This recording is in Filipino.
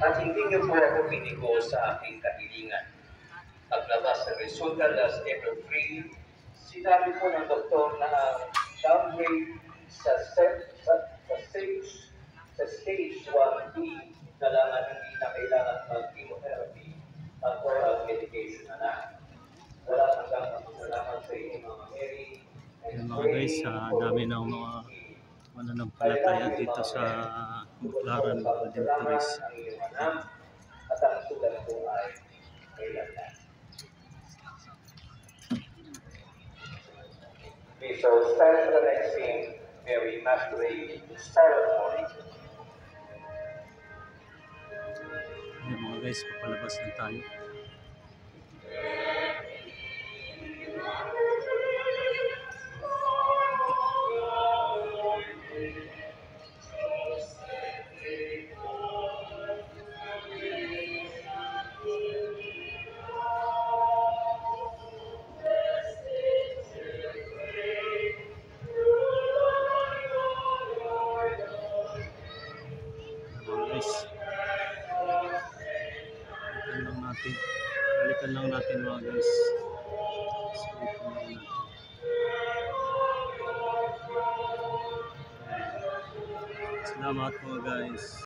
At hindi niyo po ako binigo sa aking kahilingan. Paglabas ng resulta last April 3, sinabi po ng doktor na ang downgrade sa stage 1B na lang hindi na kailangan mag-chemotherapy at oral medication na lang. Wala hanggang pasalamat sa inyo mga Mary. Yung mga guys, dami ng mga mananampalataya dito sa Baclaran, Golden Tourist. At ang sulat po ay kailan na. We shall stand for the next scene, Mary Masquerade, Starlight. Yung mga guys, papalabas na tayo. Balikan lang natin mga guys. Salamat mga guys.